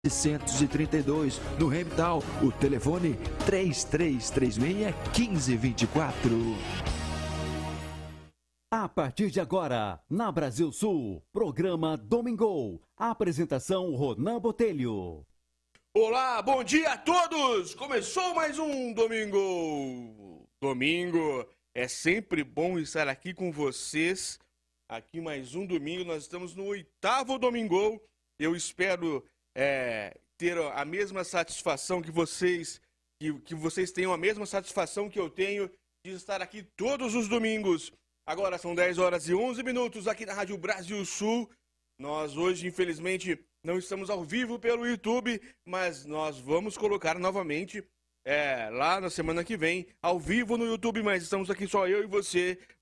932, no Remtal, o telefone 3336-1524. A partir de agora, na Brasil Sul, programa Domingo. Apresentação Ronan Botelho. Olá, bom dia a todos! Começou mais um Domingo. Domingo, é sempre bom estar aqui com vocês. Aqui mais um domingo, nós estamos no 8º Domingo. Eu espero ter a mesma satisfação que vocês tenham a mesma satisfação que eu tenho de estar aqui todos os domingos. Agora são 10h11 aqui na Rádio Brasil Sul. Nós hoje, infelizmente, não estamos ao vivo pelo YouTube, mas nós vamos colocar novamente lá na semana que vem, ao vivo no YouTube, mas estamos aqui só eu e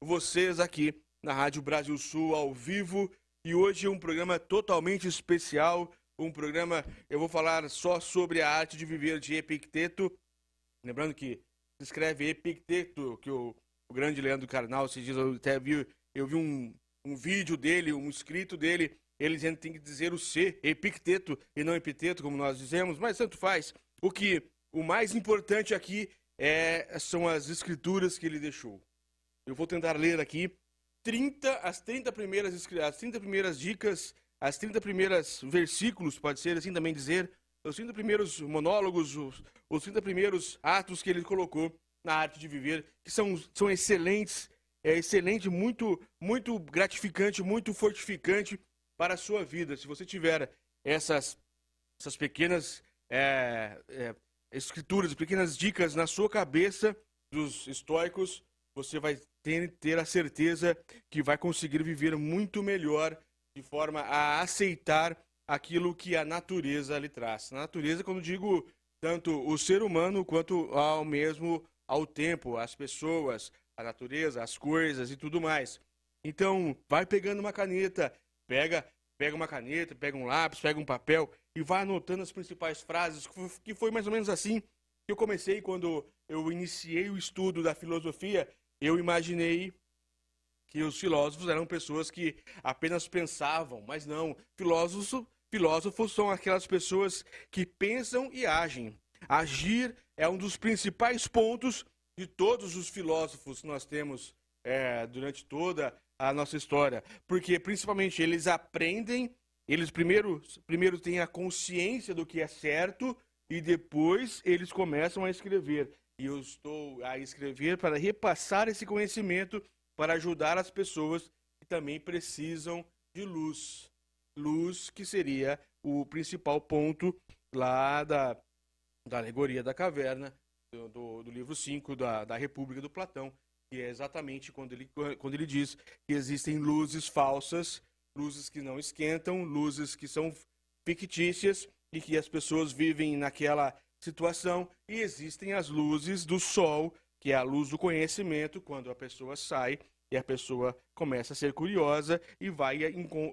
vocês aqui na Rádio Brasil Sul, ao vivo. E hoje é um programa totalmente especial. Um programa, eu vou falar só sobre a arte de viver de Epicteto. Lembrando que se escreve Epicteto, que o grande Leandro Carnal, se diz, eu vi um vídeo dele, um escrito dele, ele dizendo que tem que dizer o C, Epicteto, e não Epiteto, como nós dizemos, mas tanto faz. O mais importante aqui são as escrituras que ele deixou. Eu vou tentar ler aqui as 30 primeiras dicas, as 30 primeiras versículos, pode ser assim também dizer, os 30 primeiros monólogos, os 30 primeiros atos que ele colocou na arte de viver, que são excelentes, excelente, muito, muito gratificante, muito fortificante para a sua vida. Se você tiver essas pequenas escrituras, pequenas dicas na sua cabeça dos estoicos, você vai ter a certeza que vai conseguir viver muito melhor, de forma a aceitar aquilo que a natureza lhe traz. Na natureza, quando digo tanto o ser humano quanto ao tempo, as pessoas, a natureza, as coisas e tudo mais. Então, vai pegando uma caneta, pega uma caneta, pega um lápis, pega um papel e vai anotando as principais frases, que foi mais ou menos assim que eu comecei quando eu iniciei o estudo da filosofia. Eu imaginei que os filósofos eram pessoas que apenas pensavam, mas não. Filósofos são aquelas pessoas que pensam e agem. Agir é um dos principais pontos de todos os filósofos que nós temos durante toda a nossa história. Porque, principalmente, eles aprendem, eles primeiro têm a consciência do que é certo e depois eles começam a escrever. E eu estou a escrever para repassar esse conhecimento, para ajudar as pessoas que também precisam de luz. Luz, que seria o principal ponto lá da alegoria da caverna, do livro 5 da República do Platão, que é exatamente quando ele diz que existem luzes falsas, luzes que não esquentam, luzes que são fictícias e que as pessoas vivem naquela situação, e existem as luzes do sol, que é a luz do conhecimento, quando a pessoa sai e a pessoa começa a ser curiosa e vai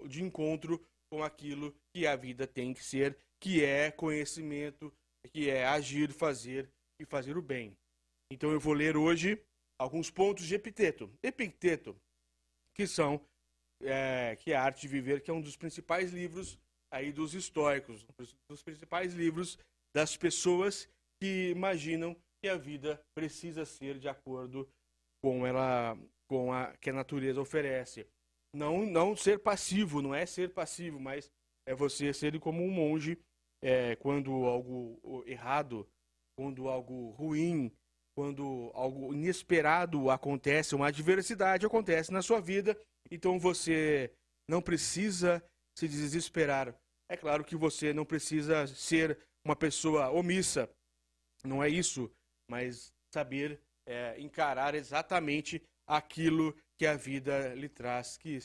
de encontro com aquilo que a vida tem que ser, que é conhecimento, que é agir, fazer e fazer o bem. Então eu vou ler hoje alguns pontos de Epicteto. Epicteto, que é a Arte de Viver, que é um dos principais livros aí dos estoicos, dos principais livros das pessoas que imaginam que a vida precisa ser de acordo com que a natureza oferece. Não ser passivo, não é ser passivo, mas é você ser como um monge quando algo errado, quando algo ruim, quando algo inesperado acontece, uma adversidade acontece na sua vida, então você não precisa se desesperar. É claro que você não precisa ser uma pessoa omissa, não é isso, mas saber encarar exatamente aquilo que a vida lhe traz, que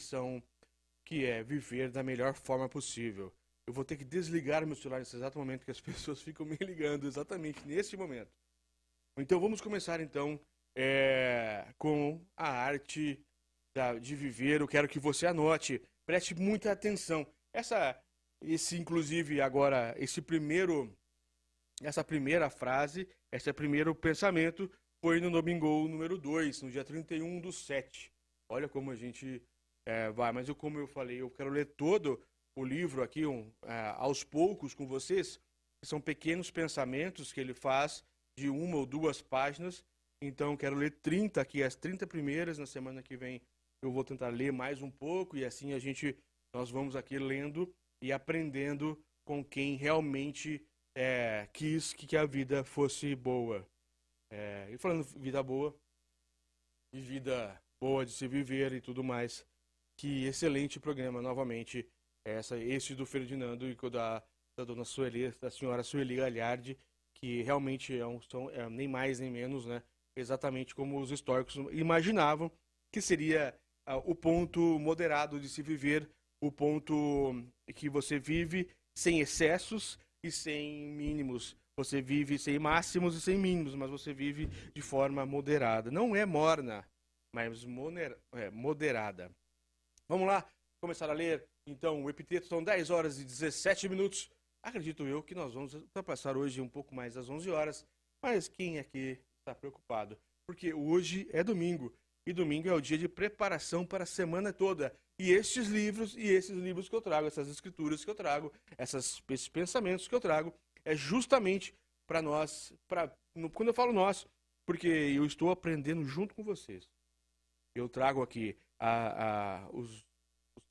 é viver da melhor forma possível. Eu vou ter que desligar meu celular nesse exato momento, que as pessoas ficam me ligando exatamente nesse momento. Então vamos começar então com a arte de viver. Eu quero que você anote, preste muita atenção. Inclusive agora, essa primeira frase, esse primeiro pensamento foi no Domingo número 2, no dia 31/7. Olha como a gente vai, mas como eu falei, eu quero ler todo o livro aqui aos poucos com vocês. São pequenos pensamentos que ele faz de 1 ou 2 páginas. Então, quero ler 30 aqui, as 30 primeiras. Na semana que vem eu vou tentar ler mais um pouco e assim nós vamos aqui lendo e aprendendo com quem realmente quis que a vida fosse boa. E falando vida boa, de vida boa de se viver e tudo mais, que excelente programa novamente, esse do Ferdinando e da dona Sueli, da senhora Sueli Galhardi, que realmente são nem mais nem menos, né? Exatamente como os históricos imaginavam que seria o ponto moderado de se viver, o ponto que você vive sem excessos e sem mínimos. Você vive sem máximos e sem mínimos, mas você vive de forma moderada. Não é morna, mas moderada. Vamos lá, começar a ler, então, o Epiteto. São 10 horas e 17 minutos. Acredito eu que nós vamos passar hoje um pouco mais das 11 horas, mas quem aqui está preocupado? Porque hoje é domingo, e domingo é o dia de preparação para a semana toda. E esses livros que eu trago, essas escrituras que eu trago, esses pensamentos que eu trago, é justamente para nós, quando eu falo nós, porque eu estou aprendendo junto com vocês. Eu trago aqui os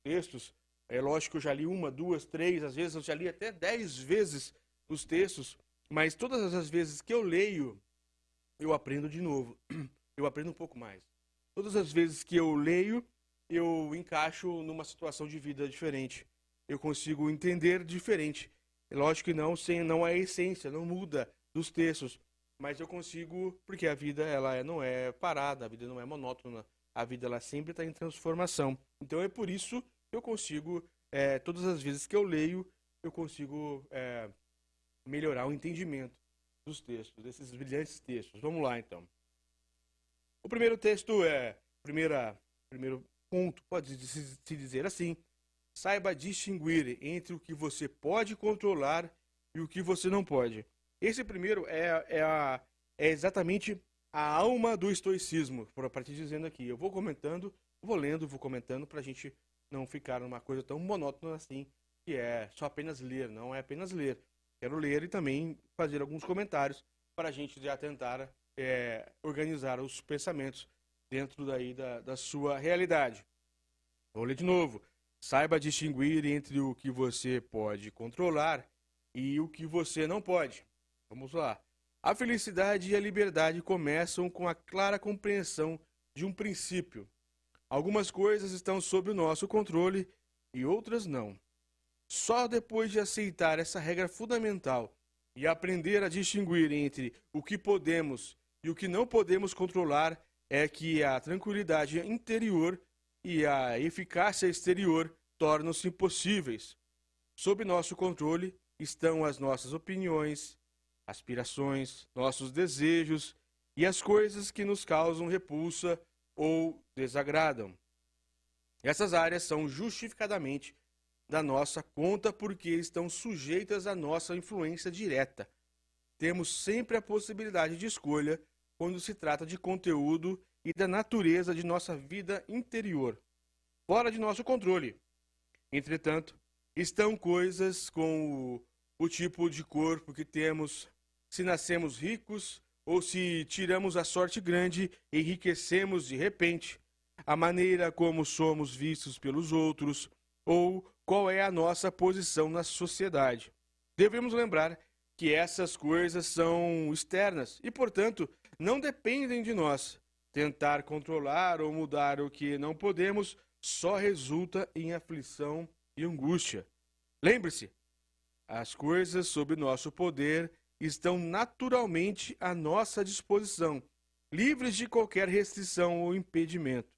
textos. É lógico que eu já li 1, 2, 3, às vezes eu já li até 10 vezes os textos, mas todas as vezes que eu leio, eu aprendo de novo. Eu aprendo um pouco mais. Todas as vezes que eu leio, eu encaixo numa situação de vida diferente. Eu consigo entender diferente. É lógico que não a essência, não muda dos textos, mas eu consigo, porque a vida ela não é parada, a vida não é monótona, a vida ela sempre está em transformação. Então é por isso que eu consigo, todas as vezes que eu leio, eu consigo melhorar o entendimento dos textos, desses brilhantes textos. Vamos lá, então. O primeiro texto primeiro ponto, pode-se dizer assim: saiba distinguir entre o que você pode controlar e o que você não pode. Esse primeiro é exatamente a alma do estoicismo, para te dizendo aqui. Eu vou comentando, vou lendo, vou comentando, para a gente não ficar numa coisa tão monótona assim, que é só apenas ler. Não é apenas ler. Quero ler e também fazer alguns comentários para a gente já tentar organizar os pensamentos dentro daí da sua realidade. Vou ler de novo. Saiba distinguir entre o que você pode controlar e o que você não pode. Vamos lá. A felicidade e a liberdade começam com a clara compreensão de um princípio. Algumas coisas estão sob o nosso controle e outras não. Só depois de aceitar essa regra fundamental e aprender a distinguir entre o que podemos e o que não podemos controlar é que a tranquilidade interior e a eficácia exterior tornam-se possíveis. Sob nosso controle estão as nossas opiniões, aspirações, nossos desejos e as coisas que nos causam repulsa ou desagradam. Essas áreas são justificadamente da nossa conta porque estão sujeitas à nossa influência direta. Temos sempre a possibilidade de escolha quando se trata de conteúdo e da natureza de nossa vida interior, fora de nosso controle. Entretanto, estão coisas com o tipo de corpo que temos, se nascemos ricos ou se tiramos a sorte grande e enriquecemos de repente, a maneira como somos vistos pelos outros ou qual é a nossa posição na sociedade. Devemos lembrar que essas coisas são externas e, portanto, não dependem de nós. Tentar controlar ou mudar o que não podemos só resulta em aflição e angústia. Lembre-se, as coisas sob nosso poder estão naturalmente à nossa disposição, livres de qualquer restrição ou impedimento.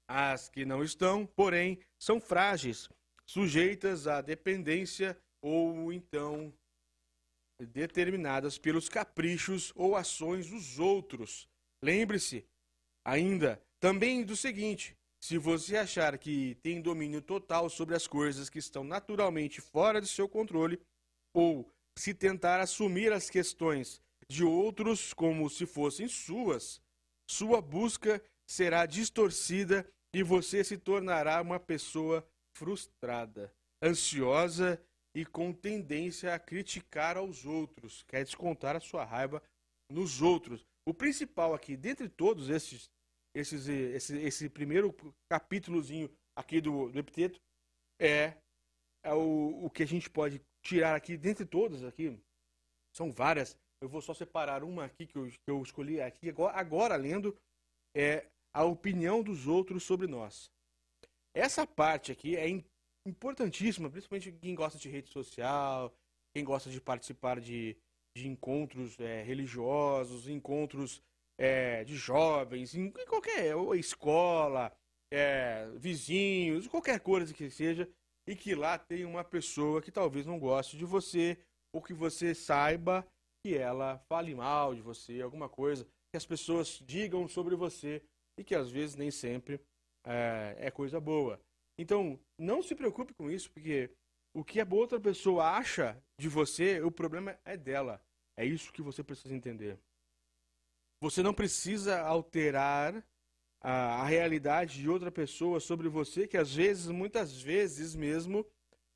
As que não estão, porém, são frágeis, sujeitas à dependência ou então determinadas pelos caprichos ou ações dos outros. Lembre-se ainda também do seguinte: se você achar que tem domínio total sobre as coisas que estão naturalmente fora de seu controle, ou se tentar assumir as questões de outros como se fossem suas, sua busca será distorcida e você se tornará uma pessoa frustrada. ansiosa e com tendência a criticar aos outros, quer descontar a sua raiva nos outros. O principal aqui, dentre todos esse primeiro capítulozinho aqui do Epiteto, é o que a gente pode tirar aqui, dentre todas aqui, são várias, eu vou só separar uma aqui que eu escolhi aqui agora lendo, é a opinião dos outros sobre nós. Essa parte aqui é importantíssima, principalmente quem gosta de rede social, quem gosta de participar de encontros religiosos, encontros de jovens, em qualquer escola, vizinhos, qualquer coisa que seja, e que lá tem uma pessoa que talvez não goste de você, ou que você saiba que ela fale mal de você, alguma coisa, que as pessoas digam sobre você, e que às vezes nem sempre é coisa boa. Então, não se preocupe com isso, porque o que a outra pessoa acha de você, o problema é dela. É isso que você precisa entender. Você não precisa alterar a realidade de outra pessoa sobre você, que às vezes, muitas vezes mesmo,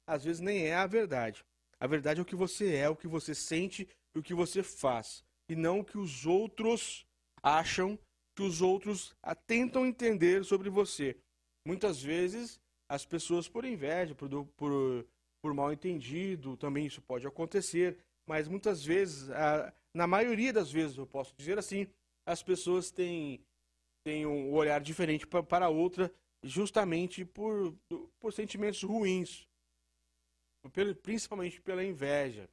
às vezes nem é a verdade. A verdade é o que você é, o que você sente e o que você faz. E não o que os outros acham, que os outros tentam entender sobre você. Muitas vezes, as pessoas por inveja, por mal entendido, também isso pode acontecer, mas muitas vezes, na maioria das vezes, eu posso dizer assim, as pessoas têm um olhar diferente para outra, justamente por sentimentos ruins, principalmente pela inveja.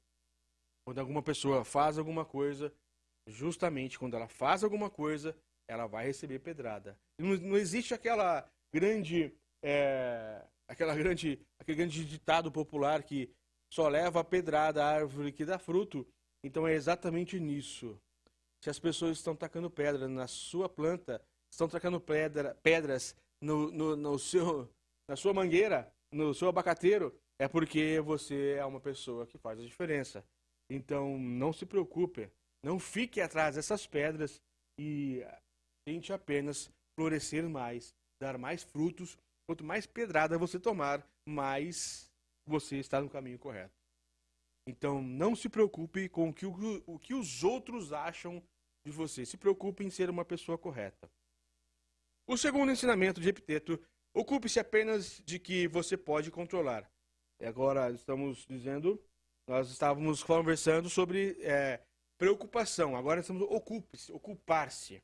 Quando alguma pessoa faz alguma coisa, justamente quando ela faz alguma coisa, ela vai receber pedrada. Não existe aquele grande ditado popular que só leva a pedrada a árvore que dá fruto. Então é exatamente nisso. Se as pessoas estão tacando pedra na sua planta, estão tacando pedras na sua mangueira, no seu abacateiro, é porque você é uma pessoa que faz a diferença. Então não se preocupe, não fique atrás dessas pedras e tente apenas florescer mais, dar mais frutos. Quanto mais pedrada você tomar, mais você está no caminho correto. Então, não se preocupe com o que os outros acham de você. Se preocupe em ser uma pessoa correta. O segundo ensinamento de Epiteto, ocupe-se apenas de que você pode controlar. E agora nós estávamos conversando sobre preocupação. Agora estamos ocupar-se.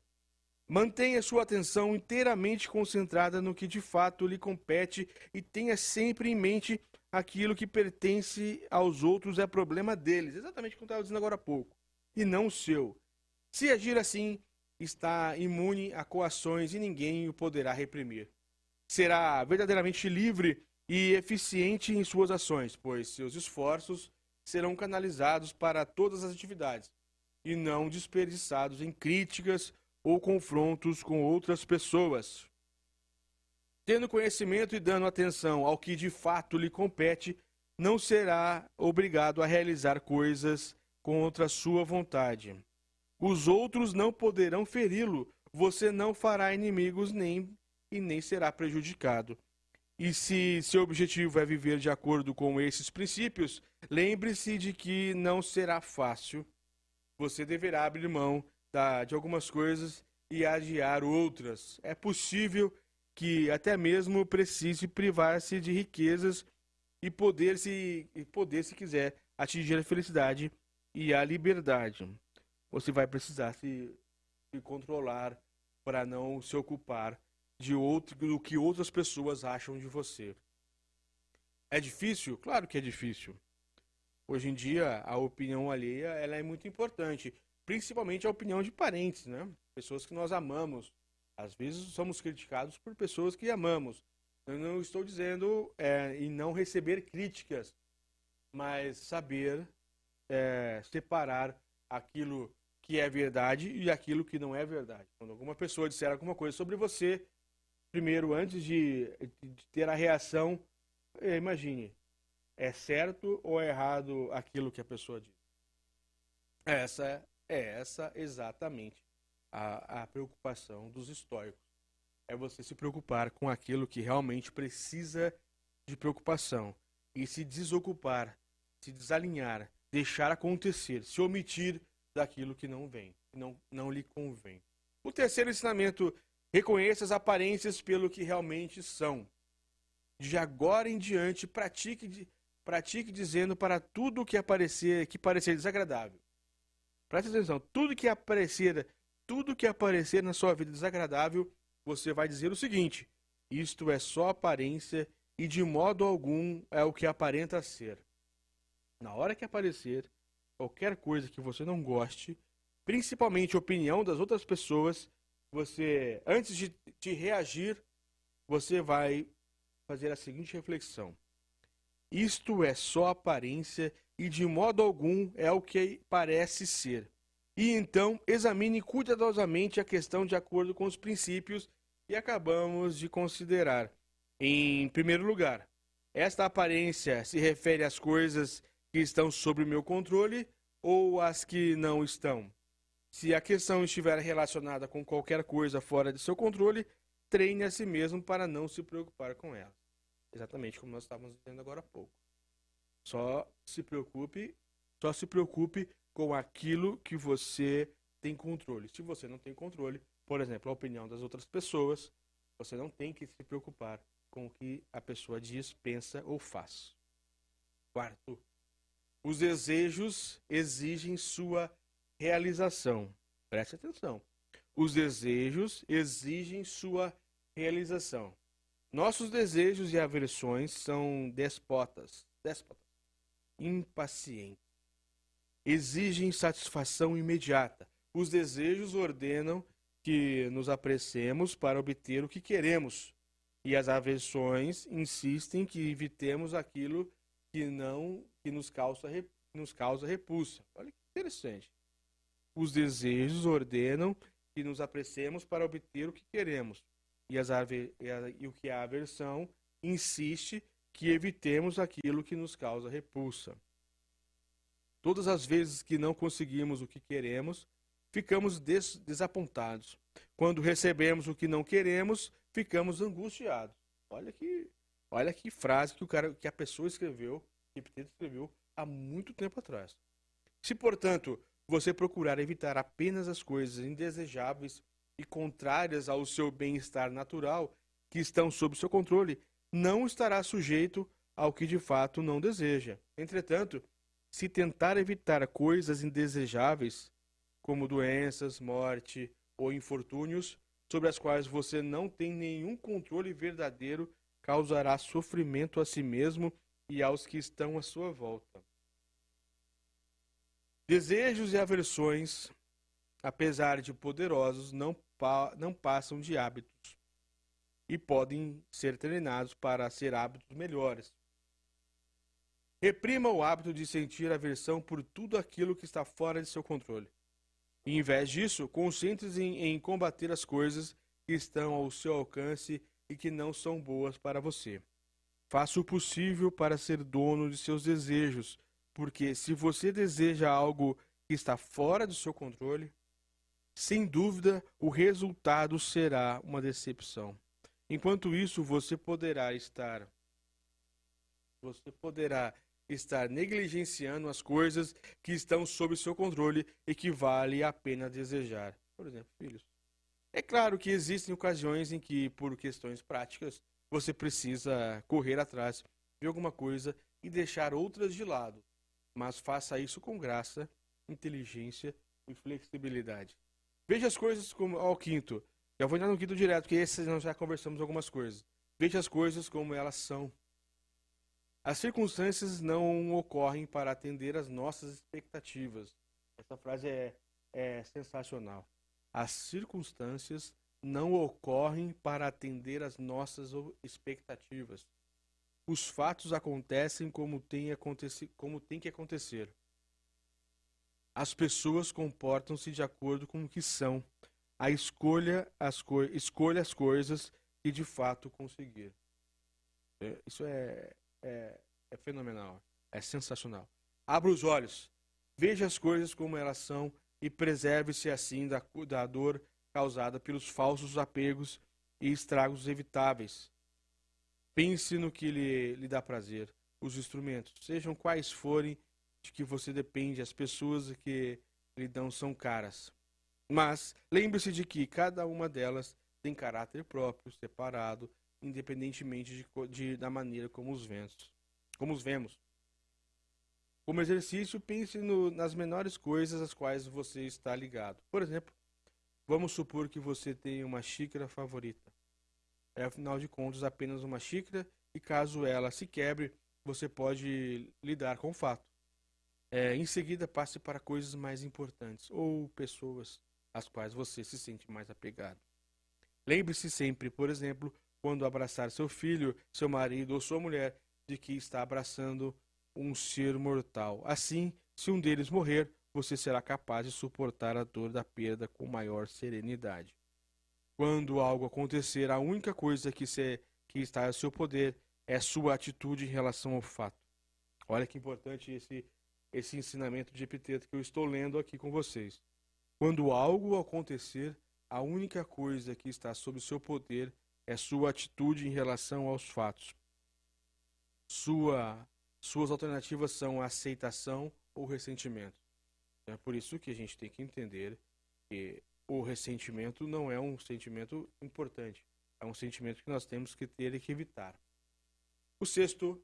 Mantenha sua atenção inteiramente concentrada no que de fato lhe compete e tenha sempre em mente aquilo que pertence aos outros é problema deles, exatamente como eu estava dizendo agora há pouco, e não o seu. Se agir assim, está imune a coações e ninguém o poderá reprimir. Será verdadeiramente livre e eficiente em suas ações, pois seus esforços serão canalizados para todas as atividades e não desperdiçados em críticas ou confrontos com outras pessoas. Tendo conhecimento e dando atenção ao que de fato lhe compete, não será obrigado a realizar coisas contra a sua vontade. Os outros não poderão feri-lo, você não fará inimigos nem será prejudicado. E se seu objetivo é viver de acordo com esses princípios, lembre-se de que não será fácil. Você deverá abrir mão de algumas coisas e adiar outras. É possível que até mesmo precise privar-se de riquezas e poder, se quiser, atingir a felicidade e a liberdade. Você vai precisar se controlar para não se ocupar do que outras pessoas acham de você. É difícil? Claro que é difícil. Hoje em dia, a opinião alheia ela é muito importante, principalmente a opinião de parentes, né? Pessoas que nós amamos. Às vezes somos criticados por pessoas que amamos. Eu não estou dizendo em não receber críticas, mas saber separar aquilo que é verdade e aquilo que não é verdade. Quando alguma pessoa disser alguma coisa sobre você, primeiro, antes de ter a reação, imagine, é certo ou é errado aquilo que a pessoa diz? Essa exatamente a preocupação dos estoicos. É você se preocupar com aquilo que realmente precisa de preocupação. e se desocupar, se desalinhar, deixar acontecer, se omitir daquilo que não vem, não lhe convém. O terceiro ensinamento: reconheça as aparências pelo que realmente são. De agora em diante, pratique dizendo para tudo que parecer desagradável. Preste atenção, tudo que aparecer na sua vida desagradável, você vai dizer o seguinte: isto é só aparência e de modo algum é o que aparenta ser. Na hora que aparecer qualquer coisa que você não goste, principalmente a opinião das outras pessoas, você, antes de reagir, você vai fazer a seguinte reflexão: isto é só aparência e de modo algum é o que parece ser. E então examine cuidadosamente a questão de acordo com os princípios que acabamos de considerar. Em primeiro lugar, esta aparência se refere às coisas que estão sob o meu controle ou às que não estão? Se a questão estiver relacionada com qualquer coisa fora de seu controle, treine a si mesmo para não se preocupar com ela. Exatamente como nós estávamos dizendo agora há pouco. Só se preocupe com aquilo que você tem controle. Se você não tem controle, por exemplo, a opinião das outras pessoas, você não tem que se preocupar com o que a pessoa diz, pensa ou faz. Quarto, os desejos exigem sua realização. Preste atenção. Os desejos exigem sua realização. Nossos desejos e aversões são déspotas, impacientes. Exigem satisfação imediata. Os desejos ordenam que nos apressemos para obter o que queremos. E as aversões insistem que evitemos aquilo que nos causa repulsa. Olha que interessante. Os desejos ordenam que nos apressemos para obter o que queremos. E o que a aversão insiste que evitemos aquilo que nos causa repulsa. Todas as vezes que não conseguimos o que queremos, ficamos desapontados. Quando recebemos o que não queremos, ficamos angustiados. Olha que frase que a pessoa escreveu, que Epiteto escreveu há muito tempo atrás. Se, portanto, você procurar evitar apenas as coisas indesejáveis e contrárias ao seu bem-estar natural, que estão sob seu controle, não estará sujeito ao que de fato não deseja. Entretanto, se tentar evitar coisas indesejáveis, como doenças, morte ou infortúnios, sobre as quais você não tem nenhum controle verdadeiro, causará sofrimento a si mesmo e aos que estão à sua volta. Desejos e aversões, apesar de poderosos, não passam de hábitos e podem ser treinados para ser hábitos melhores. Reprima o hábito de sentir aversão por tudo aquilo que está fora de seu controle. E, em vez disso, concentre-se em combater as coisas que estão ao seu alcance e que não são boas para você. Faça o possível para ser dono de seus desejos, porque se você deseja algo que está fora do seu controle, sem dúvida o resultado será uma decepção. Enquanto isso, você poderá estar negligenciando as coisas que estão sob seu controle e que vale a pena desejar. Por exemplo, filhos. É claro que existem ocasiões em que, por questões práticas, você precisa correr atrás de alguma coisa e deixar outras de lado. Mas faça isso com graça, inteligência e flexibilidade. Veja as coisas como... Ó, o quinto. Já vou entrar no quinto direto, porque esse nós já conversamos algumas coisas. Veja as coisas como elas são. As circunstâncias não ocorrem para atender às nossas expectativas. Essa frase é sensacional. As circunstâncias não ocorrem para atender às nossas expectativas. Os fatos acontecem como tem que acontecer. As pessoas comportam-se de acordo com o que são. Escolha as coisas que de fato conseguir. Isso é fenomenal, é sensacional. Abra os olhos, veja as coisas como elas são e preserve-se assim da dor causada pelos falsos apegos e estragos evitáveis. Pense no que lhe dá prazer. os instrumentos, sejam quais forem, de que você depende, as pessoas que lhe dão são caras. Mas lembre-se de que cada uma delas tem caráter próprio, separado, independentemente da maneira como os vemos. Como exercício, pense nas menores coisas às quais você está ligado. Por exemplo, vamos supor que você tem uma xícara favorita. É, afinal de contas, apenas uma xícara, e caso ela se quebre, você pode lidar com o fato. Em seguida, passe para coisas mais importantes, ou pessoas às quais você se sente mais apegado. Lembre-se sempre, por exemplo, quando abraçar seu filho, seu marido ou sua mulher, de que está abraçando um ser mortal. Assim, se um deles morrer, você será capaz de suportar a dor da perda com maior serenidade. Quando algo acontecer, a única coisa que está a seu poder é sua atitude em relação ao fato. Olha que importante esse ensinamento de Epiteto que eu estou lendo aqui com vocês. Quando algo acontecer, a única coisa que está sob seu poder é sua atitude em relação aos fatos. Suas alternativas são a aceitação ou ressentimento. É por isso que a gente tem que entender que o ressentimento não é um sentimento importante. É um sentimento que nós temos que ter e que evitar. O sexto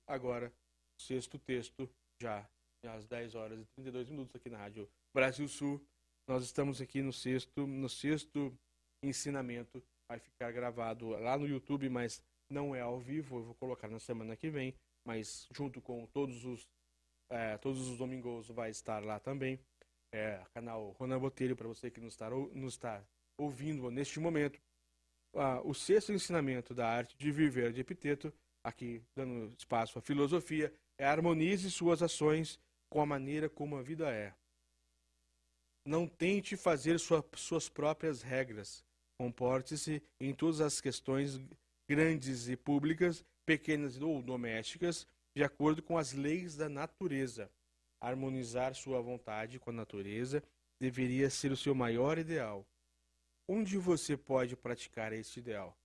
texto, já às 10 horas e 32 minutos aqui na Rádio Brasil Sul. Nós estamos aqui no sexto ensinamento. Vai ficar gravado lá no YouTube, mas não é ao vivo. Eu vou colocar na semana que vem, mas junto com todos os domingos vai estar lá também. Canal Ronan Botelho, para você que nos está ouvindo neste momento. O sexto ensinamento da arte de viver de Epiteto, aqui dando espaço à filosofia, harmonize suas ações com a maneira como a vida é. Não tente fazer suas próprias regras. Comporte-se em todas as questões grandes e públicas, pequenas ou domésticas, de acordo com as leis da natureza. Harmonizar sua vontade com a natureza deveria ser o seu maior ideal. Onde você pode praticar este ideal?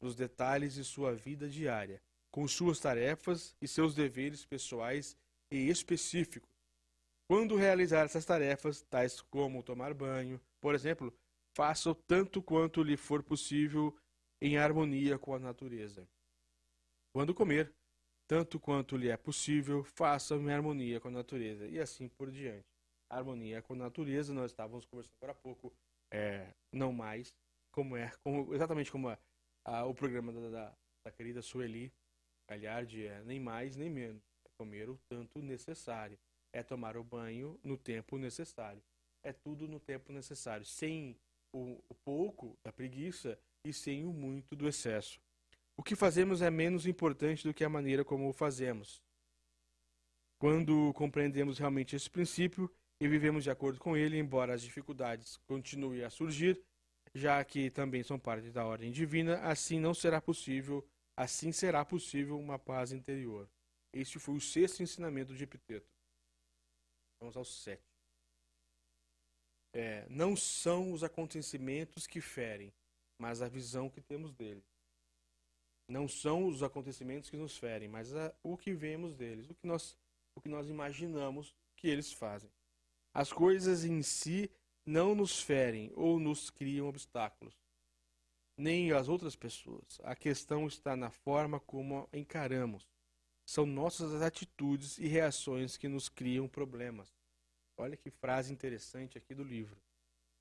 Nos detalhes de sua vida diária, com suas tarefas e seus deveres pessoais e específicos. Quando realizar essas tarefas, tais como tomar banho, por exemplo, faça-o tanto quanto lhe for possível em harmonia com a natureza. Quando comer, tanto quanto lhe é possível, faça-o em harmonia com a natureza, e assim por diante. Harmonia com a natureza, nós estávamos conversando agora há pouco, não mais, exatamente como o programa da querida Sueli Galhardi, nem mais nem menos, é comer o tanto necessário, é tomar o banho no tempo necessário, é tudo no tempo necessário, sem o pouco da preguiça e sem o muito do excesso. O que fazemos é menos importante do que a maneira como o fazemos. Quando compreendemos realmente esse princípio e vivemos de acordo com ele, embora as dificuldades continuem a surgir, já que também são parte da ordem divina, assim será possível uma paz interior. Este foi o sexto ensinamento de Epiteto. Vamos ao 7. Não são os acontecimentos que ferem, mas a visão que temos deles. Não são os acontecimentos que nos ferem, mas o que vemos deles, o que nós imaginamos que eles fazem. As coisas em si não nos ferem ou nos criam obstáculos, nem as outras pessoas. A questão está na forma como encaramos. São nossas atitudes e reações que nos criam problemas. Olha que frase interessante aqui do livro.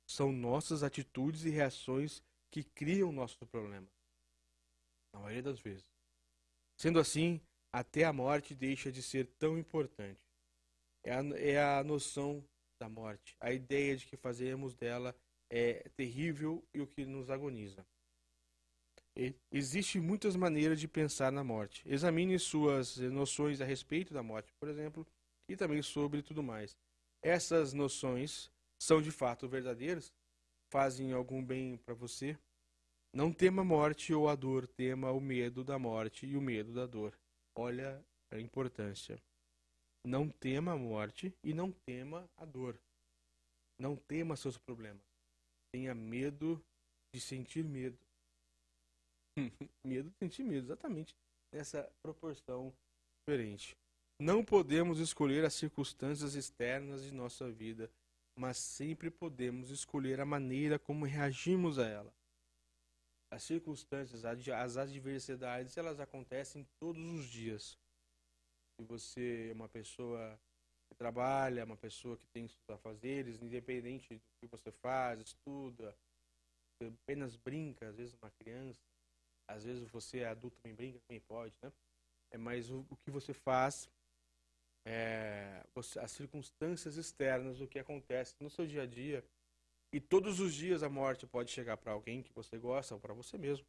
São nossas atitudes e reações que criam nossos problemas. Na maioria das vezes. Sendo assim, até a morte deixa de ser tão importante. É a noção da morte. A ideia de que fazemos dela é terrível e o que nos agoniza. Existem muitas maneiras de pensar na morte. Examine suas noções a respeito da morte, por exemplo, e também sobre tudo mais. Essas noções são de fato verdadeiras? Fazem algum bem para você? Não tema a morte ou a dor, tema o medo da morte e o medo da dor. Olha a importância. Não tema a morte e não tema a dor. Não tema seus problemas. Tenha medo de sentir medo. Medo de sentir medo, exatamente nessa proporção diferente. Não podemos escolher as circunstâncias externas de nossa vida, mas sempre podemos escolher a maneira como reagimos a ela. As circunstâncias, as adversidades, elas acontecem todos os dias. Se você é uma pessoa que trabalha, uma pessoa que tem seus afazeres, independente do que você faz, estuda, você apenas brinca, às vezes uma criança, às vezes você é adulto também brinca, também pode, né? Mas o que você faz, as circunstâncias externas, o que acontece no seu dia a dia, e todos os dias a morte pode chegar para alguém que você gosta ou para você mesmo.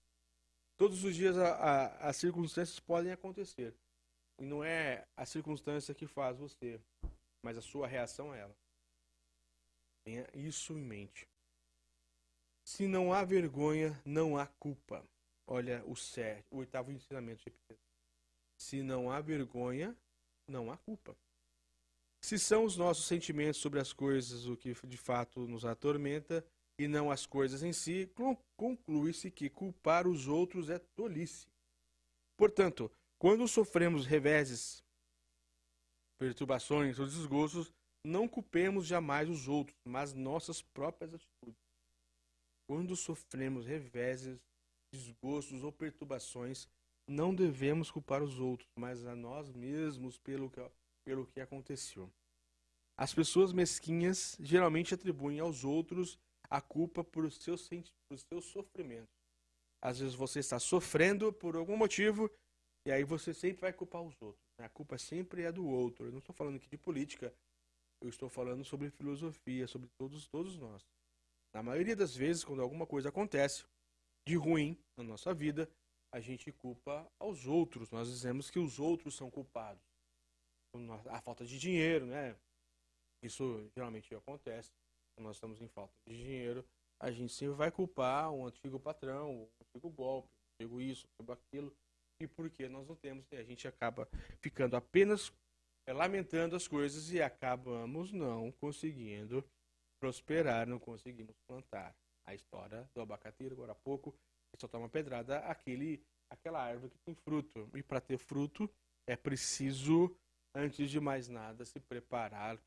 Todos os dias as circunstâncias podem acontecer. E não é a circunstância que faz você, mas a sua reação a ela. Tenha isso em mente. Se não há vergonha, não há culpa. Olha o 8º ensinamento de Pedro. Se não há vergonha, não há culpa. Se são os nossos sentimentos sobre as coisas o que de fato nos atormenta e não as coisas em si, conclui-se que culpar os outros é tolice. Portanto, quando sofremos reveses, perturbações ou desgostos, não culpemos jamais os outros, mas nossas próprias atitudes. Quando sofremos reveses, desgostos ou perturbações, não devemos culpar os outros, mas a nós mesmos pelo que aconteceu. As pessoas mesquinhas geralmente atribuem aos outros a culpa por seus sofrimentos. Às vezes você está sofrendo por algum motivo e aí você sempre vai culpar os outros. A culpa sempre é do outro. Eu não estou falando aqui de política, eu estou falando sobre filosofia, sobre todos nós. Na maioria das vezes, quando alguma coisa acontece de ruim na nossa vida, a gente culpa aos outros. Nós dizemos que os outros são culpados. A falta de dinheiro, né? Isso geralmente acontece. Quando nós estamos em falta de dinheiro, a gente sempre vai culpar um antigo patrão, um antigo golpe, um antigo isso, um antigo aquilo. E porque nós não temos, a gente acaba ficando apenas lamentando as coisas e acabamos não conseguindo prosperar, não conseguimos plantar. A história do abacateiro, agora há pouco, só toma pedrada aquela árvore que tem fruto. E para ter fruto é preciso, antes de mais nada, se preparar o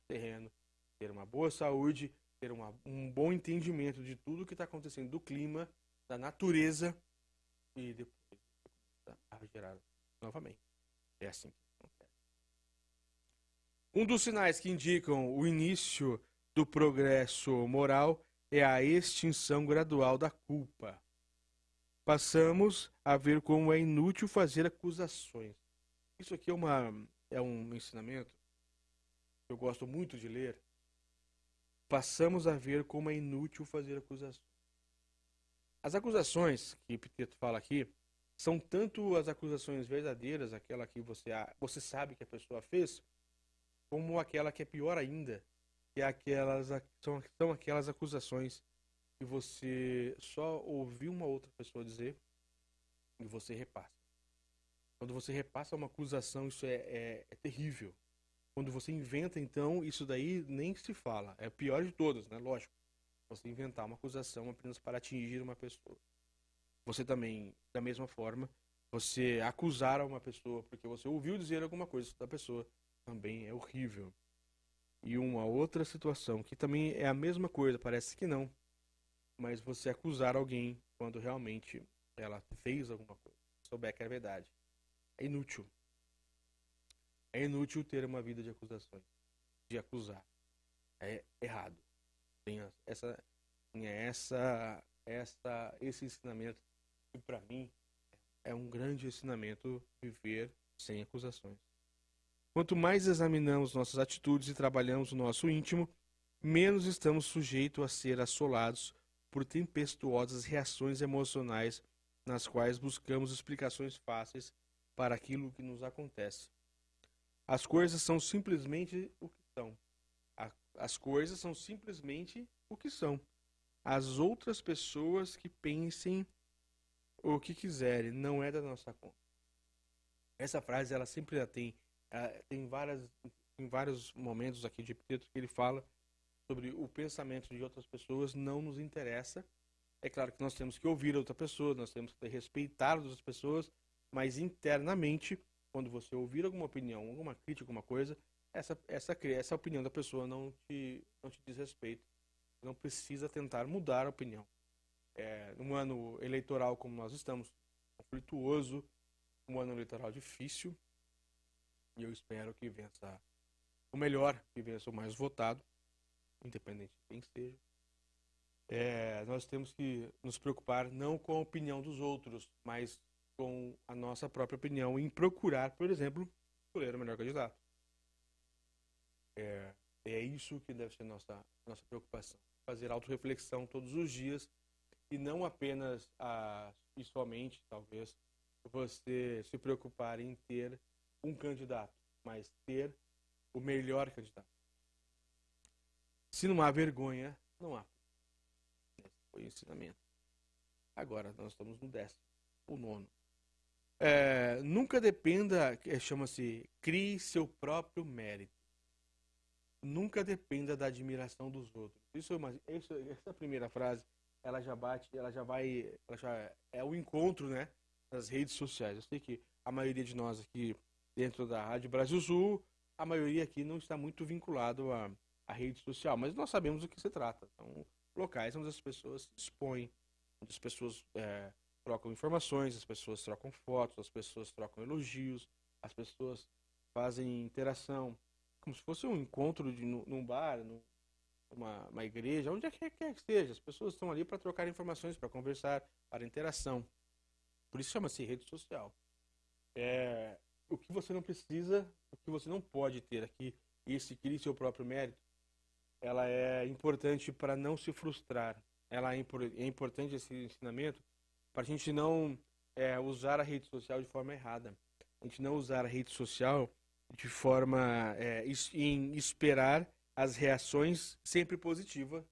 terreno, ter uma boa saúde, ter um bom entendimento de tudo que está acontecendo, do clima, da natureza, e depois a gerar novamente. É assim que acontece. Um dos sinais que indicam o início do progresso moral é a extinção gradual da culpa. Passamos a ver como é inútil fazer acusações. Isso aqui é um ensinamento que eu gosto muito de ler. Passamos a ver como é inútil fazer acusações. As acusações que Epiteto fala aqui são tanto as acusações verdadeiras, aquela que você sabe que a pessoa fez, como aquela que é pior ainda, que são aquelas acusações que você só ouviu uma outra pessoa dizer e você repassa. Quando você repassa uma acusação, isso é terrível. Quando você inventa, então, isso daí nem se fala. É a pior de todas, né? Lógico. Você inventar uma acusação apenas para atingir uma pessoa. Você também, da mesma forma, você acusar uma pessoa porque você ouviu dizer alguma coisa da pessoa, também é horrível. E uma outra situação, que também é a mesma coisa, parece que não, mas você acusar alguém quando realmente ela fez alguma coisa, souber que é verdade. É inútil. É inútil ter uma vida de acusações, de acusar. É errado. Tem esse ensinamento que para mim é um grande ensinamento, viver sem acusações. Quanto mais examinamos nossas atitudes e trabalhamos o nosso íntimo, menos estamos sujeitos a ser assolados por tempestuosas reações emocionais nas quais buscamos explicações fáceis para aquilo que nos acontece. As coisas são simplesmente o que são. As coisas são simplesmente o que são. As outras pessoas que pensem o que quiserem, não é da nossa conta. Essa frase, ela sempre tem vários momentos aqui de Epiteto que ele fala sobre o pensamento de outras pessoas, não nos interessa. É claro que nós temos que ouvir a outra pessoa, nós temos que respeitar as outras pessoas, mas internamente quando você ouvir alguma opinião, alguma crítica, alguma coisa, essa opinião da pessoa não te diz respeito. Não precisa tentar mudar a opinião. Num ano eleitoral como nós estamos, conflituoso, um ano eleitoral difícil, e eu espero que vença o melhor, que vença o mais votado, independente de quem seja. Nós temos que nos preocupar não com a opinião dos outros, mas com a nossa própria opinião em procurar, por exemplo, escolher o melhor candidato. É isso que deve ser nossa preocupação. Fazer autorreflexão todos os dias e não apenas e somente, talvez, você se preocupar em ter um candidato, mas ter o melhor candidato. Se não há vergonha, não há. Esse foi o ensinamento. Agora, nós estamos no 10º, o 9º. Nunca dependa, chama-se, crie seu próprio mérito. Nunca dependa da admiração dos outros. Essa primeira frase, ela já é o encontro, né, das redes sociais. Eu sei que a maioria de nós aqui dentro da Rádio Brasil Sul, a maioria aqui não está muito vinculado à rede social, mas nós sabemos do que se trata. São locais onde as pessoas se expõem, onde as pessoas trocam informações, as pessoas trocam fotos, as pessoas trocam elogios, as pessoas fazem interação, como se fosse um encontro num bar, numa igreja, onde quer que seja. As pessoas estão ali para trocar informações, para conversar, para interação. Por isso chama-se rede social. O que você não precisa, o que você não pode ter aqui, esse crie seu próprio mérito, ela é importante para não se frustrar. É importante esse ensinamento para a gente não usar a rede social de forma errada. A gente não usar a rede social de forma em esperar as reações sempre positivas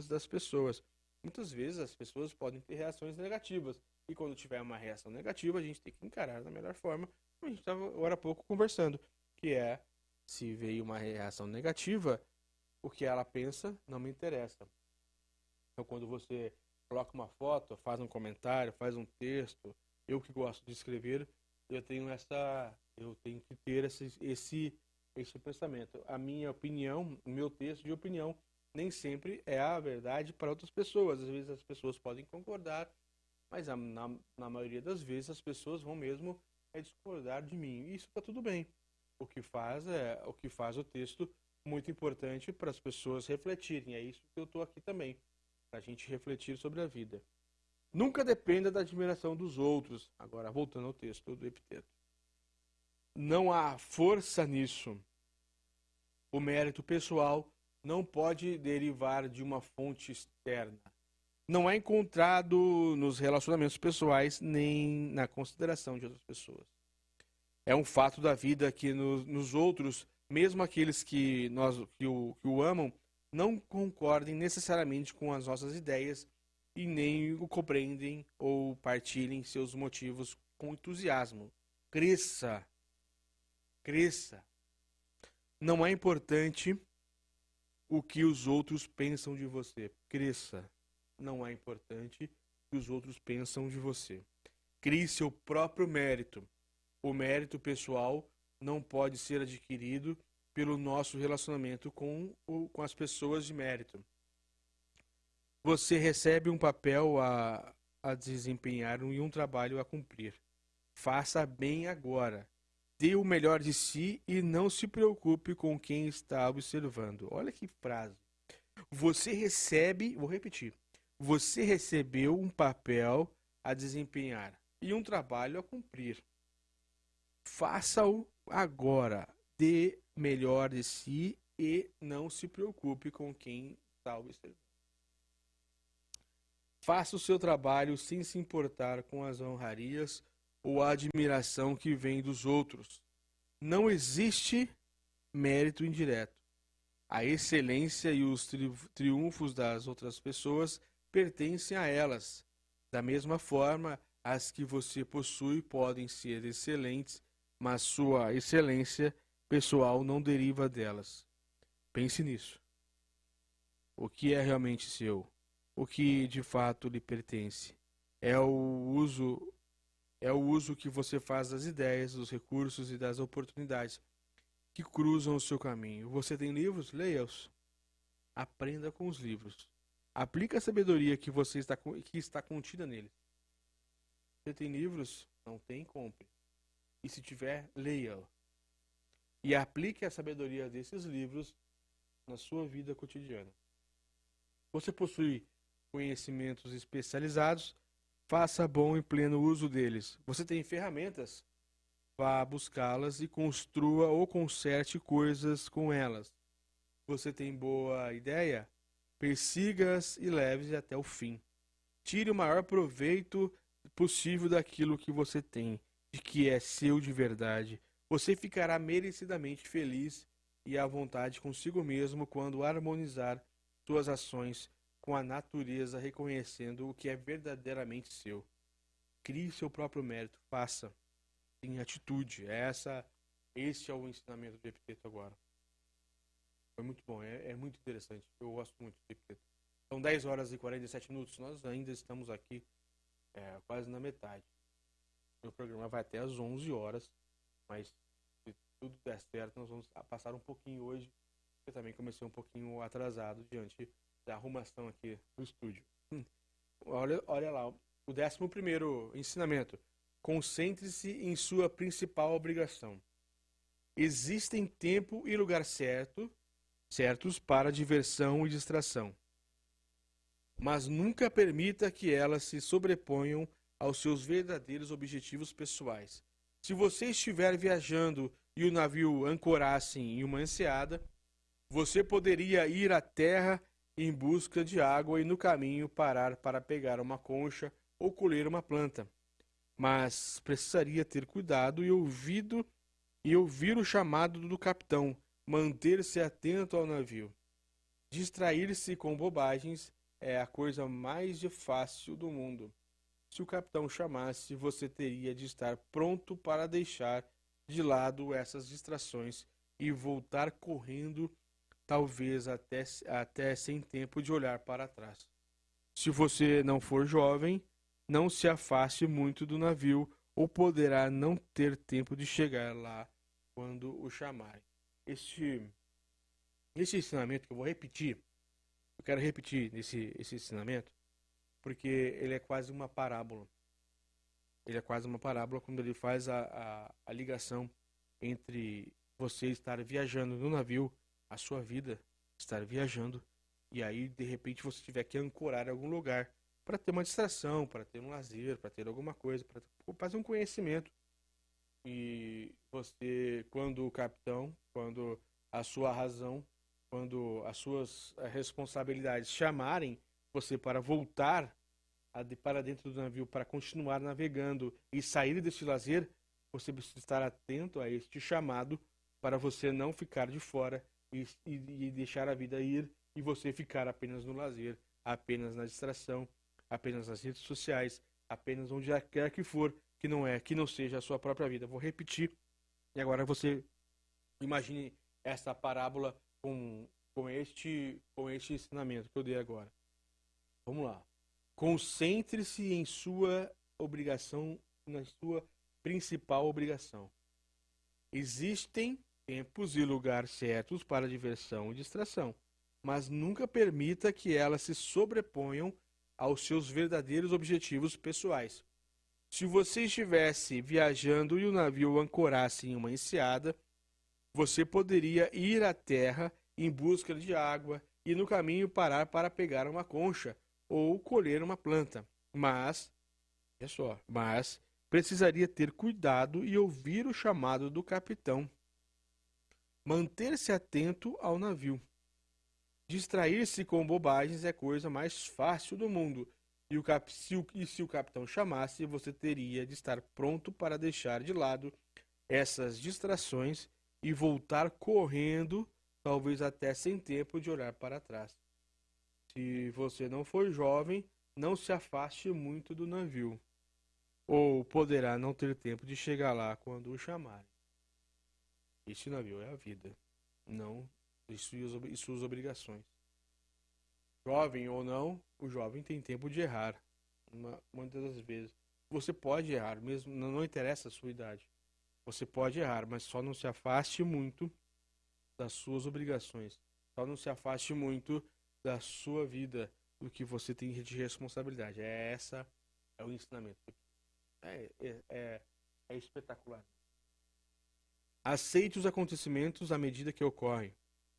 das pessoas. Muitas vezes as pessoas podem ter reações negativas. E quando tiver uma reação negativa, a gente tem que encarar da melhor forma. Como a gente estava agora há pouco conversando, que se veio uma reação negativa, o que ela pensa não me interessa. Então, quando você coloca uma foto, faz um comentário, faz um texto, eu que gosto de escrever, eu tenho que ter esse pensamento. A minha opinião, o meu texto de opinião, nem sempre é a verdade para outras pessoas. Às vezes as pessoas podem concordar, mas na maioria das vezes as pessoas vão mesmo discordar de mim. E isso está tudo bem. O que faz o texto muito importante para as pessoas refletirem. É isso que eu estou aqui também, para a gente refletir sobre a vida. Nunca dependa da admiração dos outros. Agora, voltando ao texto do Epiteto. Não há força nisso. O mérito pessoal não pode derivar de uma fonte externa. Não é encontrado nos relacionamentos pessoais nem na consideração de outras pessoas. É um fato da vida que nos outros, mesmo aqueles que o amam, não concordem necessariamente com as nossas ideias e nem o compreendem ou partilhem seus motivos com entusiasmo. Cresça. Não é importante o que os outros pensam de você. Cresça. Não é importante o que os outros pensam de você. Crie seu próprio mérito. O mérito pessoal não pode ser adquirido pelo nosso relacionamento com as pessoas de mérito. Você recebe um papel a desempenhar e um trabalho a cumprir. Faça bem agora. Dê o melhor de si e não se preocupe com quem está observando. Olha que frase. Você recebe, vou repetir. Você recebeu um papel a desempenhar e um trabalho a cumprir. Faça-o agora. Dê melhor de si e não se preocupe com quem está observando. Faça o seu trabalho sem se importar com as honrarias ou a admiração que vem dos outros. Não existe mérito indireto. A excelência e os triunfos das outras pessoas pertencem a elas. Da mesma forma, as que você possui podem ser excelentes, mas sua excelência pessoal não deriva delas. Pense nisso. O que é realmente seu? O que de fato lhe pertence? É o uso É o uso que você faz das ideias, dos recursos e das oportunidades que cruzam o seu caminho. Você tem livros? Leia-os. Aprenda com os livros. Aplique a sabedoria que está contida neles. Você tem livros? Não tem? Compre. E se tiver, leia. E aplique a sabedoria desses livros na sua vida cotidiana. Você possui conhecimentos especializados? Faça bom e pleno uso deles. Você tem ferramentas? Vá buscá-las e construa ou conserte coisas com elas. Você tem boa ideia? Persiga-as e leve-as até o fim. Tire o maior proveito possível daquilo que você tem, de que é seu de verdade. Você ficará merecidamente feliz e à vontade consigo mesmo quando harmonizar suas ações com a natureza, reconhecendo o que é verdadeiramente seu. Crie seu próprio mérito, faça em atitude. Este é o ensinamento de Epiteto agora. Foi muito bom, é muito interessante. Eu gosto muito de Epiteto. São 10 horas e 47 minutos, nós ainda estamos aqui quase na metade. O programa vai até às 11 horas, mas se tudo der certo, nós vamos passar um pouquinho hoje. Eu também comecei um pouquinho atrasado diante da arrumação aqui do estúdio. Olha lá, o 11º ensinamento. Concentre-se em sua principal obrigação. Existem tempo e lugar certos para diversão e distração. Mas nunca permita que elas se sobreponham aos seus verdadeiros objetivos pessoais. Se você estiver viajando e o navio ancorasse em uma enseada, você poderia ir à terra em busca de água e no caminho parar para pegar uma concha ou colher uma planta. Mas precisaria ter cuidado e ouvir o chamado do capitão, manter-se atento ao navio. Distrair-se com bobagens é a coisa mais fácil do mundo. Se o capitão chamasse, você teria de estar pronto para deixar de lado essas distrações e voltar correndo, talvez até sem tempo de olhar para trás. Se você não for jovem, não se afaste muito do navio ou poderá não ter tempo de chegar lá quando o chamarem. Este ensinamento que eu vou repetir, eu quero repetir esse ensinamento, porque ele é quase uma parábola. Ele é quase uma parábola quando ele faz a ligação entre você estar viajando no navio, a sua vida estar viajando, e aí de repente você tiver que ancorar em algum lugar para ter uma distração, para ter um lazer, para ter alguma coisa, para fazer um conhecimento. E você, quando o capitão, quando a sua razão, quando as suas responsabilidades chamarem você para voltar para dentro do navio, para continuar navegando e sair deste lazer, você precisa estar atento a este chamado para você não ficar de fora e deixar a vida ir e você ficar apenas no lazer, apenas na distração, apenas nas redes sociais, apenas onde quer que for, que não seja a sua própria vida. Vou repetir e agora você imagine essa parábola com este ensinamento que eu dei agora. Vamos lá. Concentre-se em sua obrigação, na sua principal obrigação. Existem tempos e lugares certos para diversão e distração, mas nunca permita que elas se sobreponham aos seus verdadeiros objetivos pessoais. Se você estivesse viajando e o navio ancorasse em uma enseada, você poderia ir à terra em busca de água e no caminho parar para pegar uma concha ou colher uma planta. Mas precisaria ter cuidado e ouvir o chamado do capitão. Manter-se atento ao navio. Distrair-se com bobagens é a coisa mais fácil do mundo. E se o capitão chamasse, você teria de estar pronto para deixar de lado essas distrações e voltar correndo, talvez até sem tempo de olhar para trás. Se você não for jovem, não se afaste muito do navio, ou poderá não ter tempo de chegar lá quando o chamarem. Este navio é a vida, não e suas obrigações. Jovem ou não, o jovem tem tempo de errar, muitas das vezes. você pode errar, mesmo não interessa a sua idade. Você pode errar, mas só não se afaste muito das suas obrigações. Só não se afaste muito da sua vida, do que você tem de responsabilidade. É o ensinamento. É espetacular. Aceite os acontecimentos à medida que ocorrem.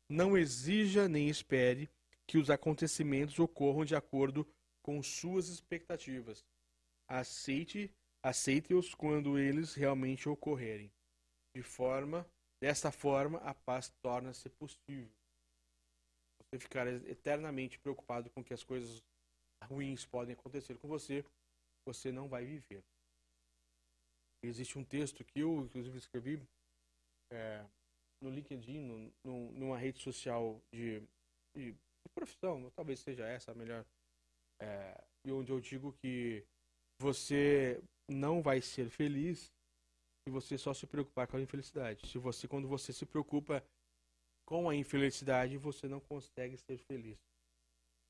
Não exija nem espere que os acontecimentos ocorram de acordo com suas expectativas. Aceite-os quando eles realmente ocorrerem. Desta forma, a paz torna-se possível. Você ficar eternamente preocupado com que as coisas ruins podem acontecer com você, você não vai viver. Existe um texto que eu, inclusive, escrevi no LinkedIn, numa rede social de profissão, talvez seja essa a melhor, e onde eu digo que você não vai ser feliz se você só se preocupar com a infelicidade. Quando você se preocupa com a infelicidade, você não consegue ser feliz.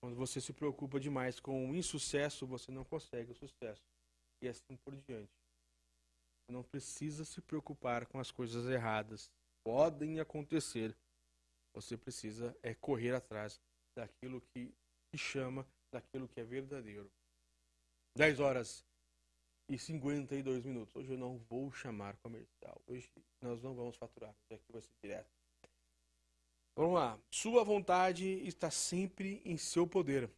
Quando você se preocupa demais com o insucesso, você não consegue o sucesso. E assim por diante. Você não precisa se preocupar com as coisas erradas. Podem acontecer. Você precisa correr atrás daquilo que te chama, daquilo que é verdadeiro. 10h52. Hoje eu não vou chamar comercial. Hoje nós não vamos faturar. Aqui vai ser direto. Vamos lá. Sua vontade está sempre em seu poder.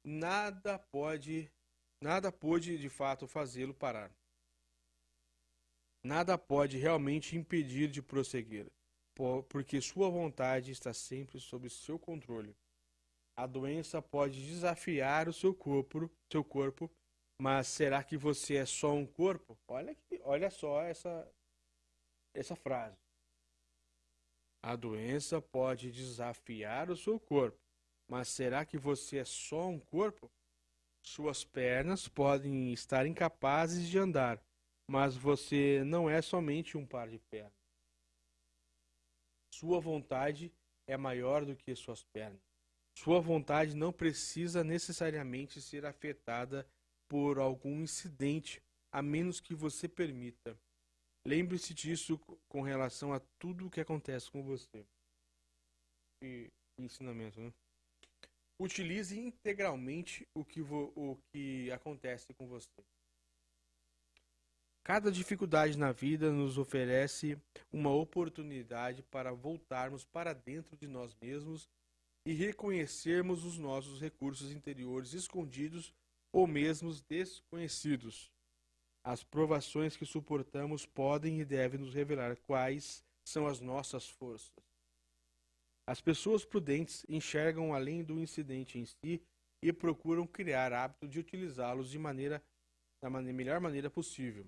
Nada pôde de fato fazê-lo parar. Nada pode realmente impedir de prosseguir, porque sua vontade está sempre sob seu controle. A doença pode desafiar o seu corpo, mas será que você é só um corpo? Olha só essa frase. A doença pode desafiar o seu corpo, mas será que você é só um corpo? Suas pernas podem estar incapazes de andar, mas você não é somente um par de pernas. Sua vontade é maior do que suas pernas. Sua vontade não precisa necessariamente ser afetada por algum incidente, a menos que você permita. Lembre-se disso com relação a tudo o que acontece com você. E ensinamento, né? Utilize integralmente o que acontece com você. Cada dificuldade na vida nos oferece uma oportunidade para voltarmos para dentro de nós mesmos e reconhecermos os nossos recursos interiores escondidos ou mesmo desconhecidos. As provações que suportamos podem e devem nos revelar quais são as nossas forças. As pessoas prudentes enxergam além do incidente em si e procuram criar hábito de utilizá-los da melhor maneira possível.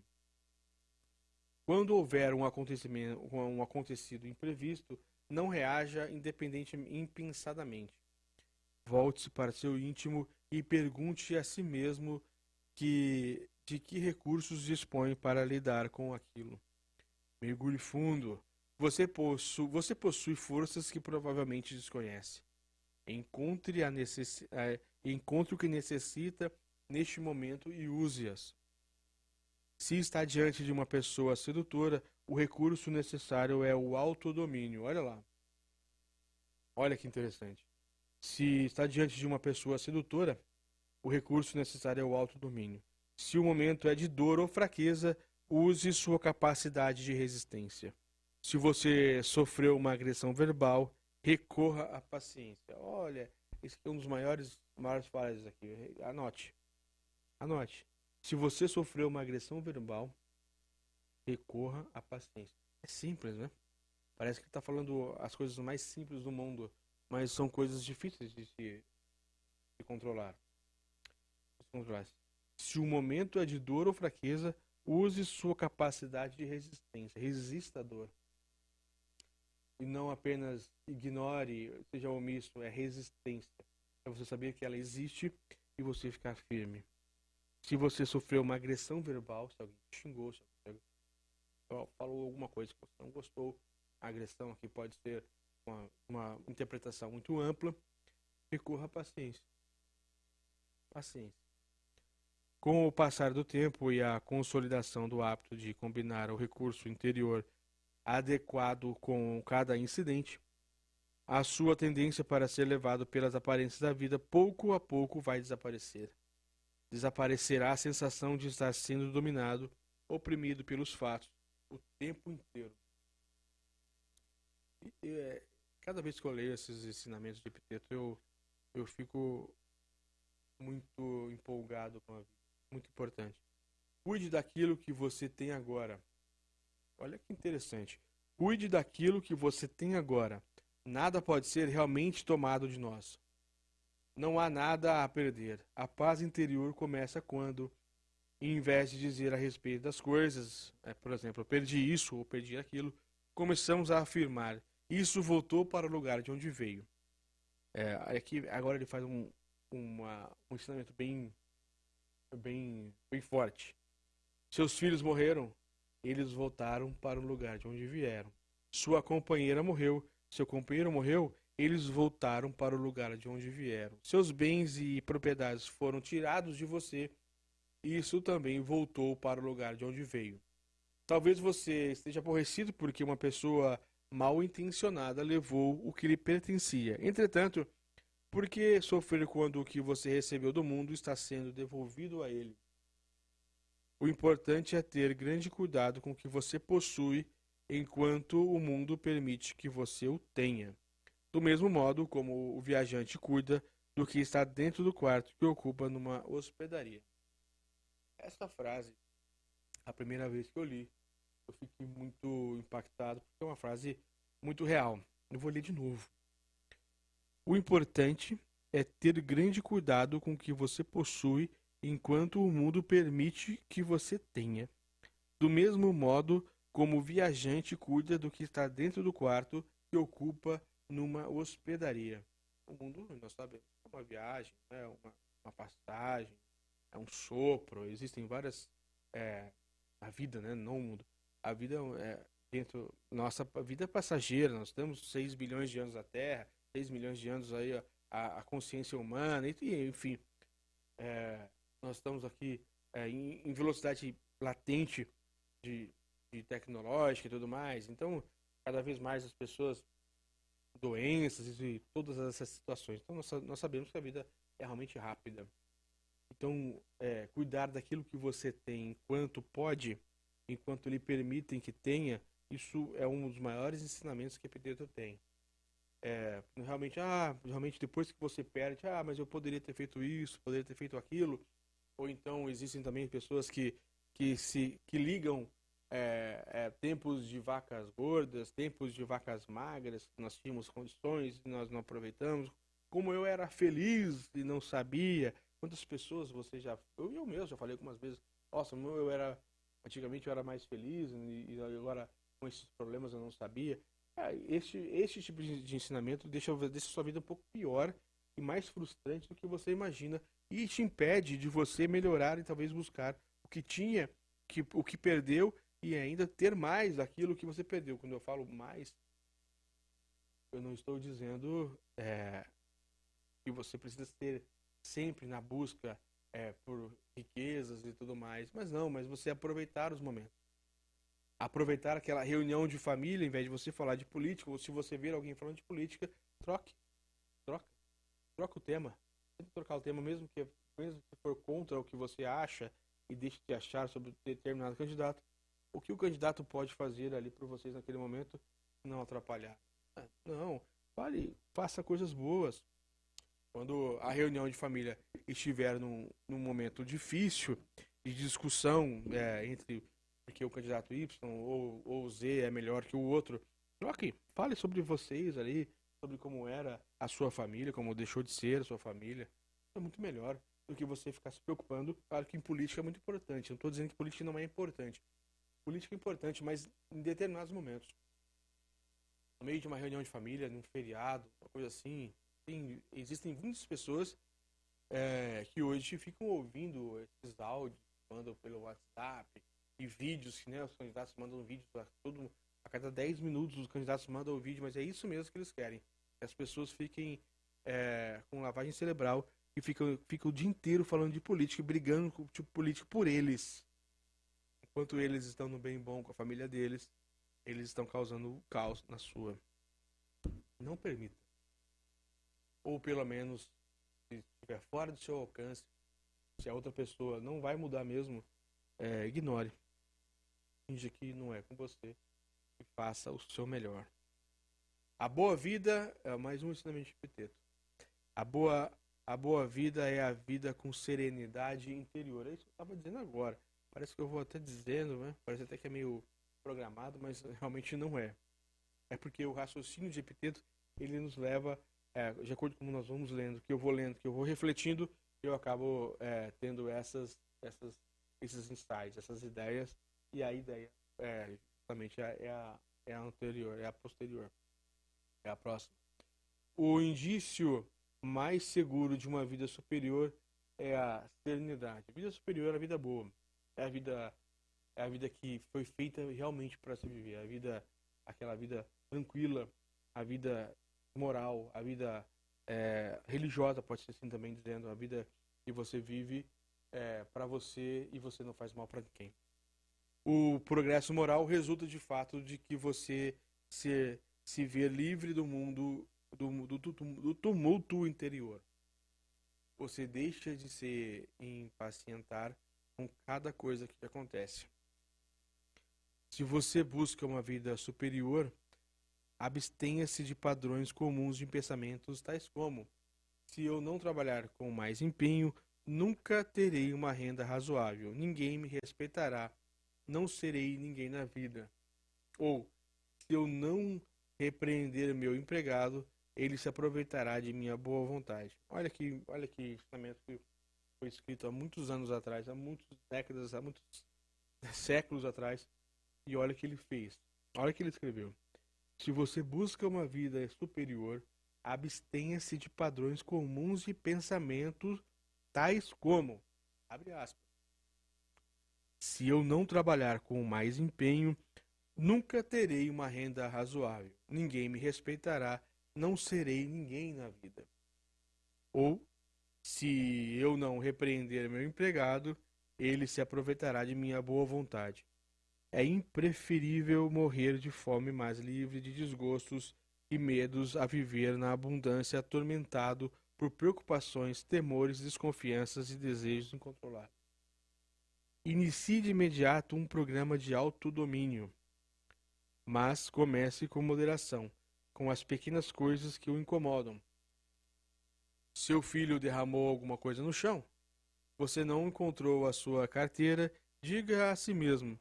Quando houver um acontecido imprevisto, não reaja impensadamente. Volte-se para seu íntimo e pergunte a si mesmo de que recursos dispõe para lidar com aquilo. Mergulhe fundo. Você possui forças que provavelmente desconhece. Encontre o que necessita neste momento e use-as. Se está diante de uma pessoa sedutora, o recurso necessário é o autodomínio. Olha lá. Olha que interessante. Se está diante de uma pessoa sedutora, o recurso necessário é o autodomínio. Se o momento é de dor ou fraqueza, use sua capacidade de resistência. Se você sofreu uma agressão verbal, recorra à paciência. Olha, esse aqui é um dos maiores frases aqui. Anote. Se você sofreu uma agressão verbal, recorra à paciência. É simples, né? Parece que ele está falando as coisas mais simples do mundo, mas são coisas difíceis de se controlar. Se o momento é de dor ou fraqueza, use sua capacidade de resistência. Resista à dor. E não apenas ignore, seja omisso, é resistência. É você saber que ela existe e você ficar firme. Se você sofreu uma agressão verbal, se alguém te xingou, se alguém falou alguma coisa que você não gostou, a agressão aqui pode ser uma interpretação muito ampla, recorra à paciência. Paciência. Com o passar do tempo e a consolidação do hábito de combinar o recurso interior adequado com cada incidente, a sua tendência para ser levado pelas aparências da vida pouco a pouco vai desaparecer. Desaparecerá a sensação de estar sendo dominado, oprimido pelos fatos o tempo inteiro. Cada vez que eu leio esses ensinamentos de Epiteto, eu fico muito empolgado com a vida. Muito importante. Cuide daquilo que você tem agora. Olha que interessante. Cuide daquilo que você tem agora. Nada pode ser realmente tomado de nós. Não há nada a perder. A paz interior começa quando, em vez de dizer a respeito das coisas, por exemplo, eu perdi isso ou perdi aquilo, começamos a afirmar, isso voltou para o lugar de onde veio. Aqui agora ele faz um ensinamento bem forte. Seus filhos morreram, eles voltaram para o lugar de onde vieram. Sua companheira morreu, seu companheiro morreu, eles voltaram para o lugar de onde vieram. Seus bens e propriedades foram tirados de você, isso também voltou para o lugar de onde veio. Talvez você esteja aborrecido porque uma pessoa mal intencionada levou o que lhe pertencia. Entretanto, por que sofrer quando o que você recebeu do mundo está sendo devolvido a ele? O importante é ter grande cuidado com o que você possui enquanto o mundo permite que você o tenha. Do mesmo modo como o viajante cuida do que está dentro do quarto que ocupa numa hospedaria. Essa frase, a primeira vez que eu li, eu fiquei muito impactado, porque é uma frase muito real. Eu vou ler de novo. O importante é ter grande cuidado com o que você possui enquanto o mundo permite que você tenha. Do mesmo modo como o viajante cuida do que está dentro do quarto que ocupa numa hospedaria. O mundo, nós sabemos, é uma viagem, é uma passagem, é um sopro, existem várias... a vida, né? Não o mundo. A vida nossa vida é passageira, nós temos 6 bilhões de anos na Terra, 6 milhões de anos aí a consciência humana, enfim. Nós estamos aqui em velocidade latente de tecnológica e tudo mais. Então, cada vez mais as pessoas, doenças e todas essas situações. Então, nós sabemos que a vida é realmente rápida. Então, cuidar daquilo que você tem enquanto pode, enquanto lhe permitem que tenha, isso é um dos maiores ensinamentos que Epiteto tem. Realmente depois que você perde, mas eu poderia ter feito isso, poderia ter feito aquilo. Ou então existem também pessoas que ligam tempos de vacas gordas, tempos de vacas magras, nós tínhamos condições e nós não aproveitamos. Como eu era feliz e não sabia. Quantas pessoas você já... Eu mesmo já falei algumas vezes, nossa, antigamente eu era mais feliz e agora com esses problemas eu não sabia. Este tipo de ensinamento deixa sua vida um pouco pior e mais frustrante do que você imagina e te impede de você melhorar e talvez buscar o que tinha, o que perdeu e ainda ter mais daquilo que você perdeu. Quando eu falo mais, eu não estou dizendo que você precisa ser sempre na busca por riquezas e tudo mais, mas você aproveitar os momentos. Aproveitar aquela reunião de família, em vez de você falar de política, ou se você ver alguém falando de política, troca o tema. Tenta trocar o tema, mesmo que for contra o que você acha e deixe de achar sobre determinado candidato. O que o candidato pode fazer ali por vocês naquele momento, não atrapalhar. Não, faça coisas boas. Quando a reunião de família estiver num momento difícil de discussão entre porque o candidato Y ou Z é melhor que o outro, fale sobre vocês ali, sobre como era a sua família, como deixou de ser a sua família. É muito melhor do que você ficar se preocupando. Claro que em política é muito importante. Não estou dizendo que política não é importante. Política é importante, mas em determinados momentos. No meio de uma reunião de família, num feriado, uma coisa assim, existem muitas pessoas que hoje ficam ouvindo esses áudios que mandam pelo WhatsApp e vídeos que os candidatos mandam vídeos a cada 10 minutos os candidatos mandam o vídeo, mas é isso mesmo que eles querem. Que as pessoas fiquem com lavagem cerebral que fica o dia inteiro falando de política e brigando com o tipo político por eles. Enquanto eles estão no bem bom com a família deles, eles estão causando caos na sua. Não permita. Ou pelo menos, se estiver fora do seu alcance, se a outra pessoa não vai mudar mesmo, ignore. Finge que não é com você e faça o seu melhor. A boa vida é mais um ensinamento de Epiteto. A boa vida é a vida com serenidade interior. É isso que eu estava dizendo agora. Parece que eu vou até dizendo, né? Parece até que é meio programado, mas realmente não é. É porque o raciocínio de Epiteto, ele nos leva, de acordo com como nós vamos lendo, que eu vou refletindo, eu acabo tendo esses insights, essas ideias, e a ideia justamente é a anterior, é a posterior, é a próxima. O indício mais seguro de uma vida superior é a serenidade. A vida superior é a vida boa, é a vida que foi feita realmente para se viver, aquela vida tranquila, a vida moral, a vida religiosa, pode ser assim também dizendo, a vida que você vive para você e você não faz mal para ninguém. O progresso moral resulta de fato de que você se vê livre do mundo, do tumulto interior. Você deixa de se impacientar com cada coisa que acontece. Se você busca uma vida superior, abstenha-se de padrões comuns de pensamentos tais como: se eu não trabalhar com mais empenho, nunca terei uma renda razoável, ninguém me respeitará, não serei ninguém na vida. Ou, se eu não repreender meu empregado, ele se aproveitará de minha boa vontade. Olha que ensinamento que foi escrito há muitos anos atrás, há muitas décadas, há muitos séculos atrás, e olha o que ele fez, olha o que ele escreveu. Se você busca uma vida superior, abstenha-se de padrões comuns de pensamento, tais como, abre aspas, se eu não trabalhar com mais empenho, nunca terei uma renda razoável, ninguém me respeitará, não serei ninguém na vida. Ou, se eu não repreender meu empregado, ele se aproveitará de minha boa vontade. É impreferível morrer de fome mais livre de desgostos e medos a viver na abundância atormentado por preocupações, temores, desconfianças e desejos incontroláveis. Inicie de imediato um programa de autodomínio, mas comece com moderação, com as pequenas coisas que o incomodam. Seu filho derramou alguma coisa no chão? Você não encontrou a sua carteira? Diga a si mesmo: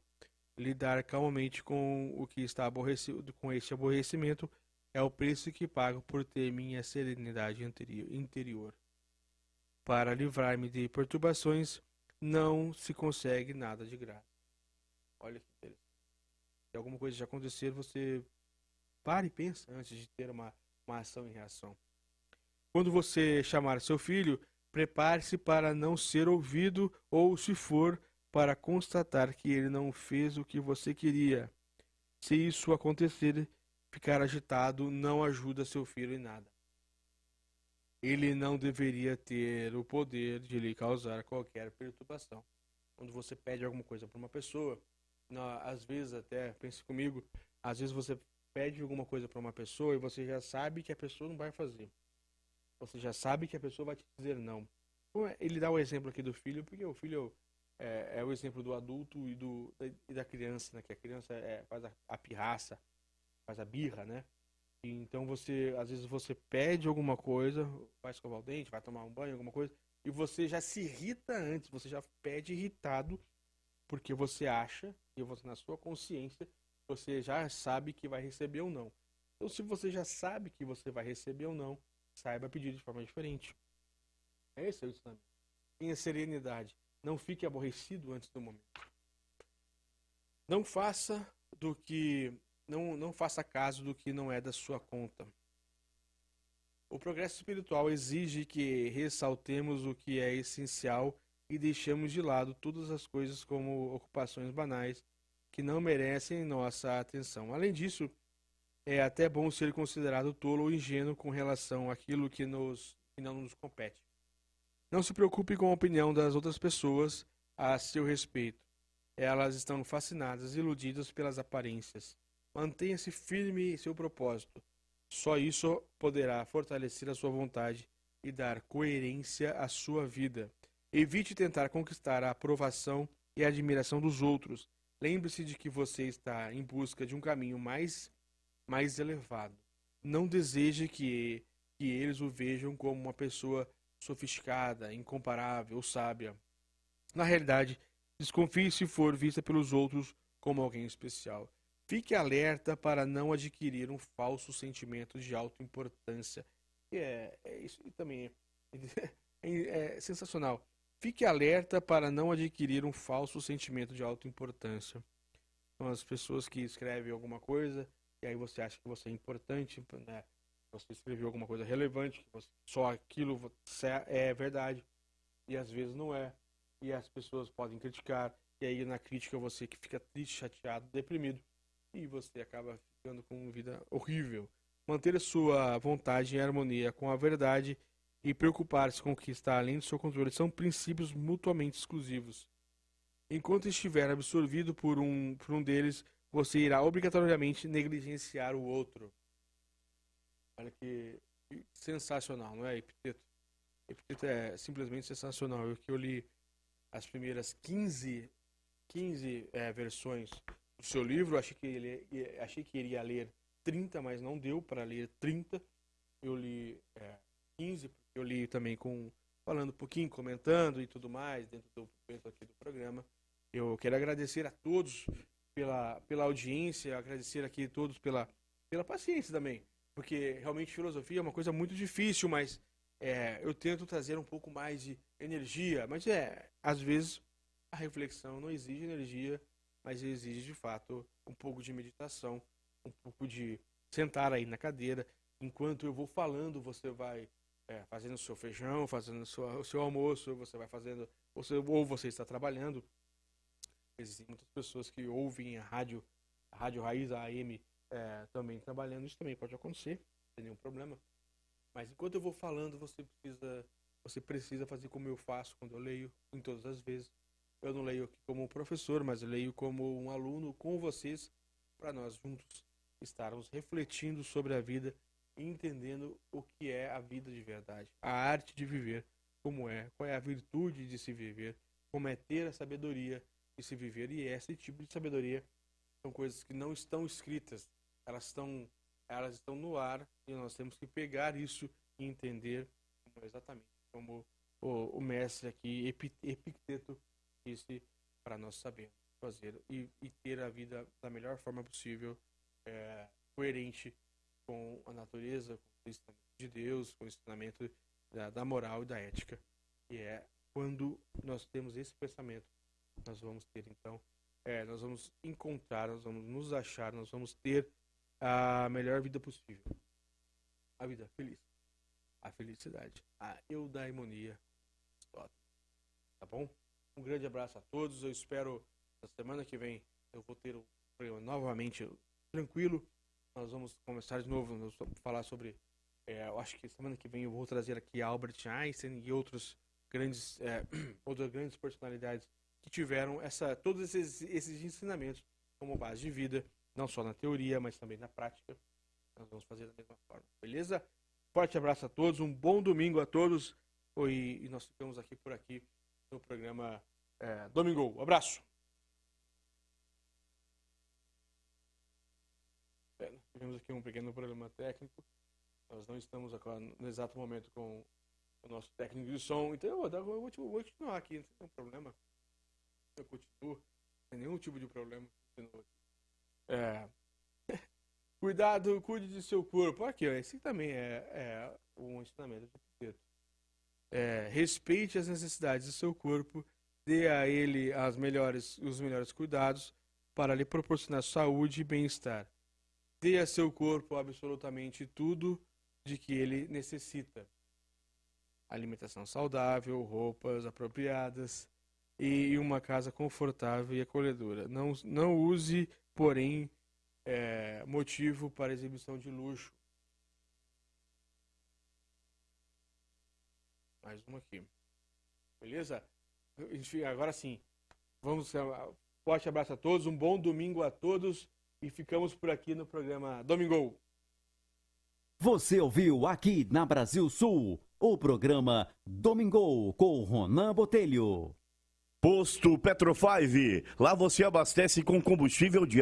lidar calmamente com o que está aborrecido, com este aborrecimento, é o preço que pago por ter minha serenidade interior. Para livrar-me de perturbações, não se consegue nada de graça. Olha que interessante. Se alguma coisa já acontecer, você para e pensa antes de ter uma ação e reação. Quando você chamar seu filho, prepare-se para não ser ouvido, ou, se for, para constatar que ele não fez o que você queria. Se isso acontecer, ficar agitado não ajuda seu filho em nada. Ele não deveria ter o poder de lhe causar qualquer perturbação. Quando você pede alguma coisa para uma pessoa, às vezes até, pense comigo, às vezes você pede alguma coisa para uma pessoa e você já sabe que a pessoa não vai fazer. Você já sabe que a pessoa vai te dizer não. Ele dá o exemplo aqui do filho, porque o filho é o exemplo do adulto e da criança, né? Que a criança faz a pirraça, faz a birra, né? E então às vezes você pede alguma coisa, vai escovar o dente, vai tomar um banho, alguma coisa, e você já se irrita antes, você já pede irritado, porque você acha, e você na sua consciência, você já sabe que vai receber ou não. Então, se você já sabe que você vai receber ou não, saiba pedir de forma diferente. Esse é o ensinamento. Tenha serenidade. Não fique aborrecido antes do momento. Não faça não faça caso do que não é da sua conta. O progresso espiritual exige que ressaltemos o que é essencial e deixemos de lado todas as coisas como ocupações banais que não merecem nossa atenção. Além disso, é até bom ser considerado tolo ou ingênuo com relação àquilo que não nos compete. Não se preocupe com a opinião das outras pessoas a seu respeito. Elas estão fascinadas e iludidas pelas aparências. Mantenha-se firme em seu propósito. Só isso poderá fortalecer a sua vontade e dar coerência à sua vida. Evite tentar conquistar a aprovação e a admiração dos outros. Lembre-se de que você está em busca de um caminho mais elevado. Não deseje que eles o vejam como uma pessoa sofisticada, incomparável ou sábia. Na realidade, desconfie se for vista pelos outros como alguém especial. Fique alerta para não adquirir um falso sentimento de autoimportância. Isso também é sensacional. Fique alerta para não adquirir um falso sentimento de autoimportância. São as pessoas que escrevem alguma coisa e aí você acha que você é importante, né? Você escreveu alguma coisa relevante, que só aquilo é verdade e às vezes não é. E as pessoas podem criticar e aí na crítica você que fica triste, chateado, deprimido e você acaba ficando com uma vida horrível. Manter a sua vontade em harmonia com a verdade e preocupar-se com o que está além do seu controle são princípios mutuamente exclusivos. Enquanto estiver absorvido por um deles, você irá obrigatoriamente negligenciar o outro. Olha que sensacional, não é, Epicteto? Epicteto é simplesmente sensacional. Eu li as primeiras 15 versões do seu livro, achei que iria ler 30, mas não deu para ler 30. Eu li 15, porque eu li também falando um pouquinho, comentando e tudo mais, dentro aqui do programa. Eu quero agradecer a todos pela audiência, agradecer aqui a todos pela paciência também, porque realmente filosofia é uma coisa muito difícil, mas eu tento trazer um pouco mais de energia, mas às vezes a reflexão não exige energia, mas exige de fato um pouco de meditação, um pouco de sentar aí na cadeira, enquanto eu vou falando, você vai fazendo o seu feijão, fazendo o seu almoço, você vai fazendo, ou você está trabalhando. Existem muitas pessoas que ouvem a rádio Raiz, a AM, também trabalhando, isso também pode acontecer, não tem nenhum problema. Mas enquanto eu vou falando, você precisa fazer como eu faço quando eu leio, em todas as vezes. Eu não leio aqui como um professor, mas eu leio como um aluno com vocês, para nós juntos estarmos refletindo sobre a vida e entendendo o que é a vida de verdade, a arte de viver, qual é a virtude de se viver, como é ter a sabedoria de se viver. E esse tipo de sabedoria são coisas que não estão escritas, elas estão no ar e nós temos que pegar isso e entender exatamente como o mestre aqui, Epicteto, disse para nós sabermos fazer e ter a vida da melhor forma possível, coerente com a natureza, com o ensinamento de Deus, com o ensinamento da moral e da ética. E quando nós temos esse pensamento, nós vamos ter então, nós vamos encontrar, nós vamos nos achar, nós vamos ter a melhor vida possível. A vida feliz, a felicidade, a eudaimonia. Tá bom? Um grande abraço a todos. Eu espero na semana que vem eu vou ter o programa novamente tranquilo. Nós vamos começar de novo, nós vamos falar sobre, eu acho que semana que vem eu vou trazer aqui Albert Einstein e outras grandes personalidades que tiveram todos esses ensinamentos como base de vida, não só na teoria, mas também na prática. Nós vamos fazer da mesma forma, beleza? Forte abraço a todos, um bom domingo a todos, e nós ficamos por aqui no programa Domingo. Abraço! Tivemos aqui um pequeno problema técnico, nós não estamos agora, no exato momento com o nosso técnico de som, então eu vou continuar aqui, não tem nenhum problema. Eu continuo, não tem nenhum tipo de problema. Cuidado, cuide de seu corpo. Aqui, esse também é um ensinamento de Epicteto. Respeite as necessidades do seu corpo, dê a ele os melhores cuidados para lhe proporcionar saúde e bem-estar. Dê a seu corpo absolutamente tudo de que ele necessita. Alimentação saudável, roupas apropriadas e uma casa confortável e acolhedora. Não use, porém, motivo para exibição de luxo. Mais uma aqui. Beleza? Enfim, agora sim. Vamos, forte abraço a todos, um bom domingo a todos e ficamos por aqui no programa Domingo. Você ouviu aqui na Brasil Sul o programa Domingo com Ronan Botelho. Posto Petro 5, lá você abastece com combustível de